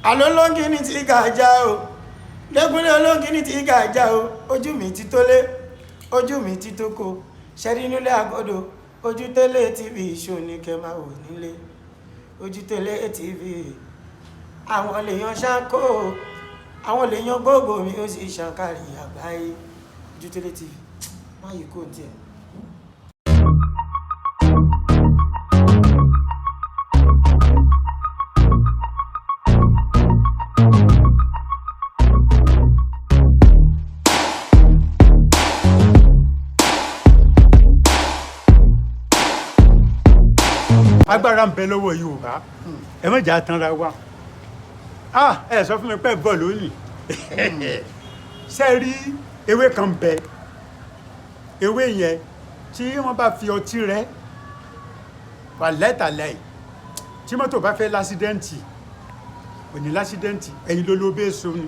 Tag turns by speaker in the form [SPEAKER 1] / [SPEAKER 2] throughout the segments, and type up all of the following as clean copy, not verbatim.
[SPEAKER 1] àlọ́ lóńgì ní ti gàjà o lẹ́gúnlé olóńgì ní ti gàjà o ojú mi ti tólé ojú mi ti tóko ṣẹ́rí nílé àgọ́dọ̀ ojú tẹ́lẹ̀ tv ṣó ní kẹ́ máa wò nílé ojú tẹ́lẹ̀ tv àwọn lèèyàn ṣáńkó àwọn lèèyàn gbogbo mi ó sì ṣàǹkàrí àgbáyé ojú tẹ́lẹ̀ tv máa yìí kò tiẹ̀.
[SPEAKER 2] agbára ń bẹ lọ́wọ́ Yorùbá ẹ má jà tanra wa ẹ sọ fún mi pé bọ́ọ̀lù ó nì ṣe rí ewé kan bẹ ewé yẹn tí wọ́n bá fi ọtí rẹ wà lẹ́tàlẹ́yìn tí mọ́tò bá fẹ́ lásídẹ́ǹtì òní lásídẹ́ǹtì ẹ̀yìn lólóbé so ni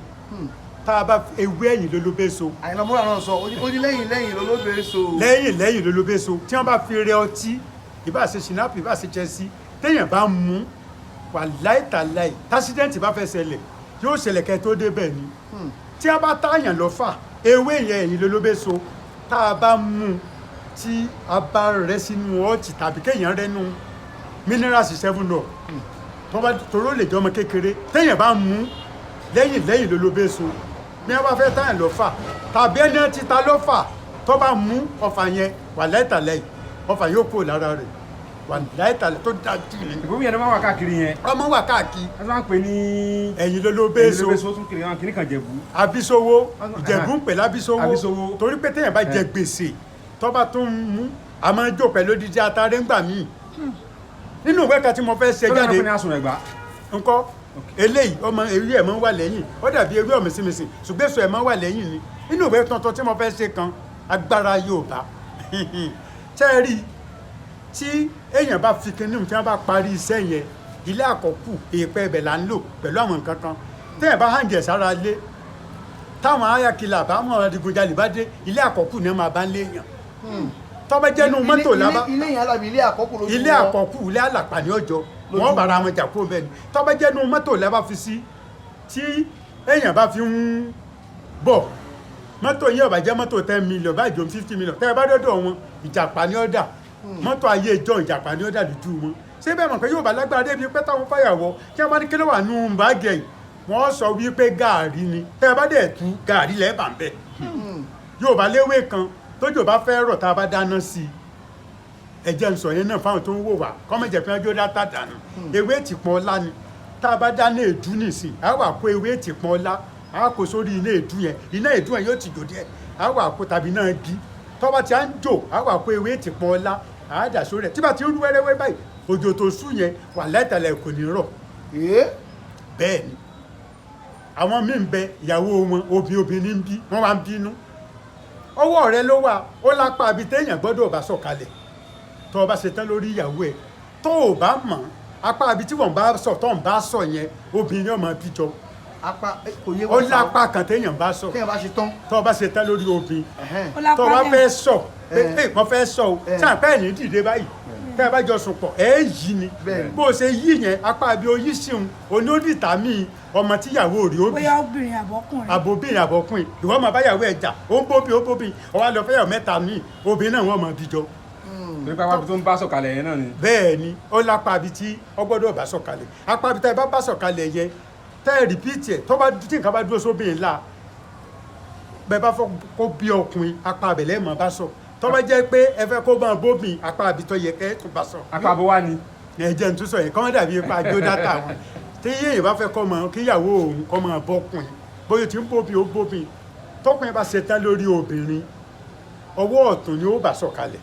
[SPEAKER 2] tá a bá ewé ẹ̀yìn lólóbé so.
[SPEAKER 3] àyìnlá múra náà sọ ó ní lẹ́yìn lólóbé so.
[SPEAKER 2] lẹ́yìn lólóbé so tí wọ́n bá fi rẹ ọtí ìbá ṣe ṣìnáàpù ìbá ṣe Chelsea téèyàn bá mú wà láìtàláì tásídẹ́ǹtì bá fẹ́ ṣẹlẹ̀ yóò ṣẹlẹ̀ kẹ́ tó débẹ̀ ni tí a bá táyàn lọ́fà ewé yẹn ẹ̀yìn lólóbé so tá a bá mú tí a bá rẹ sínú ọtí tàbí kéèyàn rẹnu minerals 7 up toró lè jọ ọmọ kékeré téèyàn bá mú lẹ́yìn lólóbé so ní a bá fẹ́ táyàn lọ́fà tàbí ẹni tí ta lọ́fà tó bá mú ọfà yẹn wà láìtàláì ọfà yóò kó lára rẹ̀ wà láìtàlẹ̀ tó dájú ni.
[SPEAKER 4] ìbòmí yẹn ló máa wà káàkiri yẹn.
[SPEAKER 2] ọmọ wà káàkiri.
[SPEAKER 4] wọ́n máa ń pè ní.
[SPEAKER 2] ẹ̀yìn lólóbéso.
[SPEAKER 4] ẹ̀yìn lólóbéso tún kiri wọn kìnnìkan jẹ̀bú.
[SPEAKER 2] abisowo ìjẹ̀bú ń pè lábisowo.
[SPEAKER 4] abisowo
[SPEAKER 2] torí pé téèyàn bá jẹ gbèsè tọ́ba tó ń mú a máa ń jó pẹ̀lú odidi atare ńgbà míì. nínú ìwé kan tí mo fẹ́ ṣe jáde.
[SPEAKER 4] tó lẹ́nu pé ní asùn ẹ̀gbá.
[SPEAKER 2] ńkọ́ eléyìí ọmọ ewé ẹ̀ máa ń wà lẹ́yìn ó dàbí ewé ọ̀mísìmísì ṣùgbọ́n èso ẹ̀ máa ń wà lẹ́yìn ni. nínú ìwé tuntun tí mo fẹ́ ṣe kan Agbára Yorùbá tẹ́ẹ̀rí tí èèyàn bá fi kinní tí wọ́n bá parí iṣẹ́ yẹn ilé àkọ́kù èèpẹ̀ ẹ̀bẹ̀ là ń lò pẹ̀lú àwọn nǹkan kan téèyàn bá hàn jẹ̀ sára lé táwọn ayakilà àbáwọn adigunjalè bá dé ilé àkọ́kù ni wọ́n máa bá ń léèyàn tọ́bẹ̀ jẹ́nu mọ́tò lábá
[SPEAKER 3] ilé yẹn alábi ilé àkọ́kù lójú wọn
[SPEAKER 2] ilé àkọ́kù ilé àlàpà ní ọjọ́ wọ́n bára wọn jà kó bẹ́ẹ̀ ni tọ́bẹ̀ jẹ́nu mọ́tò lábá fi sí tí èèyàn bá fi ń bọ̀ mọ́tò yìí ó bá jẹ́ mọ́tò 10 million bá jọ 50 million tẹ́ ẹ bá dọ́dọ̀ wọn ìjàpá ní ọ̀dà mọ́tò ayé ìjọ ìjàpá ní ọ̀dà lójú wọn ṣé bẹ́ẹ̀ mọ̀ pé yóò bá lágbára débi pé táwọn fàyàwọ́ kí wọ́n bá ní kí ló wà nù báàgì ẹ̀yìn wọ́n sọ wípé gàárì ni tẹ́ ẹ bá dẹ̀ tú gàárì lẹ́ẹ̀bà ń bẹ̀ yóò bá léwé kan tójò bá fẹ́ rọ̀ tá a bá dáná sí i ẹ̀jẹ̀ ń sọ yẹn náà fáwọn tó ń wò wá kọ́mọ̀jẹ̀ pé ọjọ́ dáta dànù ewé ìtìpọ́n ọlá ni tá a bá dáná èdú nìsín á wà kó ewé ìtìpọ́n ọlá á kó sórí iná èdú yẹn yóò ti jò díẹ̀ á wà kó tàbí náà gí tọ́ba ti á ń jò á wà kó ewé ìtìpọ́n ọlá á dà sórí ẹ̀ tí bá ti rú wẹ́rẹ́wẹ́ báyìí òjò tó sú yẹn wà lẹ́tàlẹ̀ kò ní rọ̀ bẹ́ẹ̀ ni àwọn míì ń bẹ ìyàwó wọn obìnrin ń bí wọ́n wá ń bínú ọwọ́ rẹ ló wà ó lápá ibi téèyàn gbọ́dọ̀ bá sọ̀kalẹ̀ tó o bá ṣe tán lórí ìyàwó ẹ̀ tó o bá mọ̀ apá ibi tí wọ́n bá sọ tó ń bá sọ yẹn obìnrin ọmọ bíjọ ó lápá kan téèyàn bá sọ tó o bá ṣe tán lórí obìnrin tó o bá fẹ́ sọ pé wọ́n fẹ́ sọ o sáà pẹ́ ní dìde báyìí tẹ́ ẹ bá jọ sùn pọ̀ ẹ yí ni bó o ṣe yí yẹn apá ibi oyí síun onódìtà míì ọmọ tíyàwó rí ó bí
[SPEAKER 5] bóyá obìnrin àbọ̀kùnrin
[SPEAKER 2] àbòbìnrin àbọ̀kùnrin ìwọ́n máa báyàwó ẹ̀ jà ó ń bóbi ọwọ́ lọ fẹ́yàwó mẹ́ta míì obìnrin náà wọ́n máa bíjọ.
[SPEAKER 4] nípa apá tó ń bá sọ̀kalẹ̀ yẹn náà ni.
[SPEAKER 2] bẹ́ẹ̀ ni ó lápá ibi tí ọ gbọ́dọ̀ bá sọ̀kalẹ̀ apá ibi tá ẹ bá sọ̀kalẹ̀ yẹn tẹ́ ẹ rìpíìtì ẹ̀ tó bá tí nǹkan bá dúró sóbìnrin la bẹ́ẹ̀ bá fọ́ kó bí ọkùnrin apá abẹ̀lẹ́ mọ̀ bá sọ tó bá jẹ́ pé ẹ fẹ́ kó máa bóbìn apá abitọ́ yẹ kẹ́ tó bá sọ.
[SPEAKER 4] apá abo wa ni.
[SPEAKER 2] ẹ̀jẹ̀ ń tún sọ yẹn kọ́ dàbí ipa àjò dátà wọn tí yéèyàn bá fẹ́ kọ́ mọ kíyàwó òun kọ́ máa bọ́kùn bóyá tí ń bóbìn ó bóbìn tọkùnrin bá ṣe tán lórí obìnrin ọwọ́ ọ̀tún ni ó bá sọ̀kalẹ̀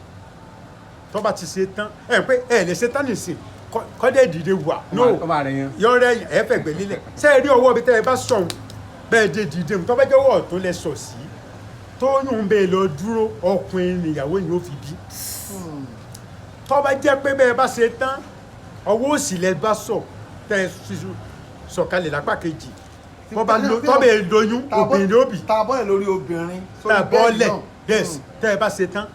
[SPEAKER 2] tó bá ti ṣe tán ẹ pé ẹ lè ṣe tán nìsín kọ́dẹ̀ dìde wà yọrẹ ẹ fẹ̀gbẹ́ lílẹ̀ ṣé ẹ rí ọwọ́ bí tẹ́ ẹ bá sọ̀hún bẹ́ẹ̀ dé dìde tó bá jẹ́ ọwọ́ ọ̀tún lẹ sọ̀ sí tóyún bẹ́ẹ̀ lọ dúró ọkùnrin nìyàwó yìí ó fi bí tó bá jẹ́ pé bẹ́ẹ̀ bá ṣe tán ọwọ́ òsì lẹ bá sọ tẹ́ ẹ sọ̀kalẹ̀ lápá kejì tó bẹ́ẹ̀ lóyún obìnrin ó bì
[SPEAKER 3] tàbọ́lẹ̀ lórí obìnrin
[SPEAKER 2] tàbọ́lẹ̀ yes tẹ́ ẹ bá ṣe tán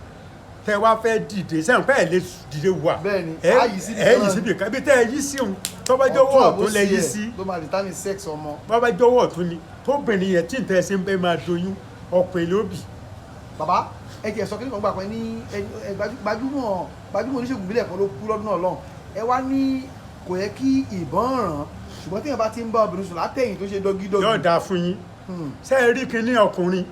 [SPEAKER 2] tẹ wá fẹ́ dìde sẹ́yìn pẹ́ ẹ̀ lè dìde wà
[SPEAKER 3] Bẹ́ẹ̀ni,
[SPEAKER 2] ẹ
[SPEAKER 3] á yí síbi
[SPEAKER 2] ẹ
[SPEAKER 3] kan
[SPEAKER 2] yí
[SPEAKER 3] náà
[SPEAKER 2] síbi kan bí tẹ́ ẹ yí sí òun tó bá jọ̀wọ́ ọ̀tún lẹ yí sí
[SPEAKER 3] ló máa determine sex ọmọ.
[SPEAKER 2] tó bá jọ̀wọ́ ọ̀tún ni tóbìnrin yẹn tí ń tẹ́ ẹ ṣe ń bẹ́ máa doyún ọ̀pìn lóbì.
[SPEAKER 3] bàbá ẹ jẹ́ sọ kí nìkan gbà pé ní gbajúmọ̀ oníṣègùn ìbílẹ̀ kan ló kú lọ́dún náà lọ́hùn ẹ wá ní kò yẹ kí ìbọn ràn ṣùgbọ́n téèyàn bá ti ń bá obìnrin sùn látẹ̀yìn tó ṣe dọ́gídọ́gí.
[SPEAKER 2] yóò dáa fún yín ṣé ẹ rí kinní ọkùnrin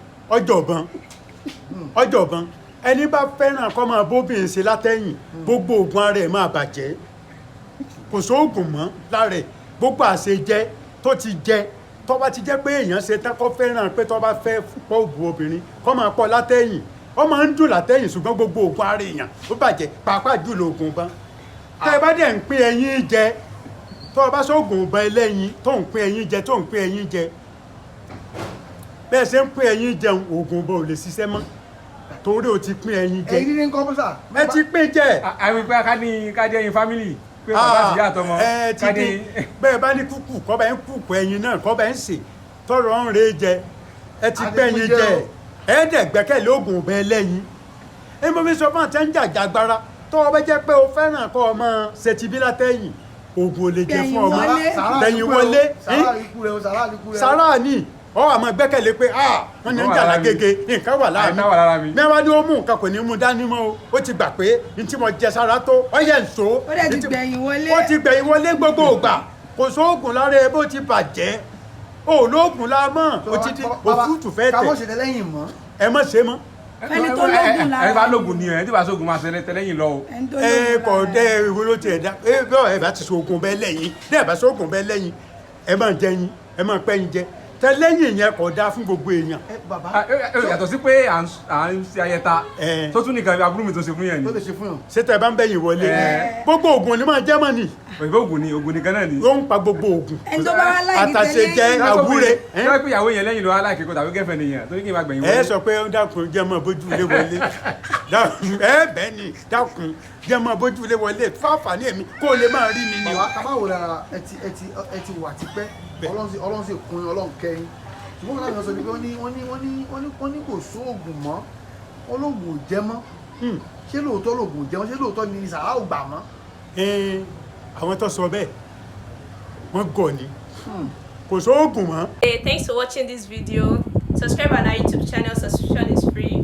[SPEAKER 2] ọjọ̀bọ̀n ẹni bá fẹ́ràn kọ́ máa bóbìnrin ṣe látẹ̀yìn gbogbo oògùn ara ẹ̀ máa bàjẹ́ kò sóògùn mọ́ lára ẹ̀ gbogbo àṣejẹ tó ti jẹ tó bá ti jẹ́ pé èèyàn ṣe tán kọ́ fẹ́ràn pé tó bá fẹ́ pọ̀ òògùn obìnrin kọ́ máa pọ̀ látẹ̀yìn ó máa ń dùn látẹ̀yìn ṣùgbọ́n gbogbo oògùn ara èèyàn ó bàjẹ́ pàápàá jùlọ oògùn bá tẹ́ ẹ bá dẹ̀ ń pín ẹyin jẹ tó o bá sóògùn ọba ẹlẹ́yin tó ń pín ẹyin jẹ tó ń pín ẹyin jẹ bẹ́ẹ̀ ṣe ń pín ẹyin jẹun oògùn ọba ò lè ṣiṣẹ́ mọ́ torí o ti pín ẹyin jẹ
[SPEAKER 3] ẹyin dídí ń kọ́ bọ́sà.
[SPEAKER 2] ẹ ti pín jẹ.
[SPEAKER 4] àwọn ìpè ká jẹ́ ẹyin family pé bàbá àti ìyá àtọmọ
[SPEAKER 2] ẹ ti dín bẹ́ẹ̀ bá ní kúkú kọ́ba ń kúkú ẹyin náà kọ́ba ń sè tọrọ ń re jẹ ẹ ti pín ẹyin jẹ ẹ dẹ̀ gbẹ́kẹ̀lé oògùn ọba ẹlẹ́yin ẹ mọ mi sọ fún àti ẹ ń jàjà agbára tó o bá jẹ́ pé o fẹ́ràn kọ́ ọmọ ṣètìbí látẹ̀yìn oògùn ò lè jẹ fún ọmọ tẹ̀yìn wọlé sàrà ni ọ àmọ́ gbẹ́kẹ̀lé pé wọ́n ní ń jà lágége nǹkan wà lára mi mẹ́wàá ni ó mú nǹkan kò ní mú dání mọ́ o ó ti gbà pé ní tí mo jẹ sára tó ọ yẹ ń so
[SPEAKER 5] ó dẹ̀ ti gbẹ̀yìn wọlé
[SPEAKER 2] ó ti gbẹ̀yìn wọlé gbogbo ògbà kò sóògùn lára ẹ bó ti bàjẹ́ o lóògùn la mọ́ o ti di òfútù fẹ́ tẹ̀
[SPEAKER 3] káwọ́ ṣe tẹ́lẹ́yìn mọ́
[SPEAKER 2] ẹ mọ́ ṣe mọ́.
[SPEAKER 5] ẹni tó lóògùn lára
[SPEAKER 4] ẹ bá lóògùn ni ẹ tí wàá sóògùn máa ṣe tẹ́lẹ́yìn lọ o.
[SPEAKER 2] ẹ kò dẹ ìwé ló tiẹ̀ dá ẹ bá ti sóògùn bẹ́ẹ̀ lẹ́yìn ẹ bá sóògùn bẹ́ẹ̀ lẹ́yìn ẹ máa jẹyin ẹ máa pẹ́yìn jẹ tẹ́lẹ́yìn yẹn kò dáa fún gbogbo èèyàn.
[SPEAKER 4] yàtọ̀ sí pé à ń ṣe ayẹta tó tún nìkan aburú mi tó ṣe fún yẹn ni.
[SPEAKER 3] tó lè ṣe fún yàn.
[SPEAKER 2] ṣé tẹ bá ń bẹ̀yìn wọlé gbogbo oògùn ni máa jẹ́ mọ́ ni.
[SPEAKER 4] òyìnbó oògùn ni oògùn nìkan náà ni.
[SPEAKER 2] ó ń pa gbogbo oògùn.
[SPEAKER 5] ẹni tó bá wá láì
[SPEAKER 2] àtàṣe jẹ́ àwúre.
[SPEAKER 4] ẹ pé ìyàwó yẹn lẹ́yìn ló wá láì kéko tàbí gẹ́fẹ̀ nìyẹn tó ní kí n máa gbẹ̀yìn wọlé.
[SPEAKER 2] ẹ sọ pé dákun jẹ́ mọ́ bójú ilé wọlé ẹ bẹ́ẹ̀ ni dákun jẹ́ mọ́ bójú ilé wọlé fáfàní èmi kó o lè máa rí mi ni o.
[SPEAKER 3] bàbá kábàáwò lára ẹ ti wà tipẹ́ ọlọ́run sì kun ọlọ́run kẹrin ṣùgbọ́n kan láti sọ ni pé wọ́n ní kò sóògùn mọ́ olóògùn ò jẹ́ mọ́ ṣé lóòótọ́ lóògùn ò jẹ́ mọ́ ṣé lóòótọ́ ni sàrà ò gbà mọ́.
[SPEAKER 2] àwọn tó sọ bẹ́ẹ̀ wọ́n gọ̀ ni kò sóògùn mọ́.
[SPEAKER 6] Hey, thanks for watching this video. Subscribe on our YouTube channel. Subscription is free.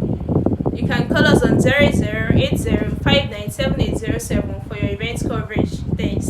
[SPEAKER 6] You can call us on 0080597807 for your event coverage. Thanks.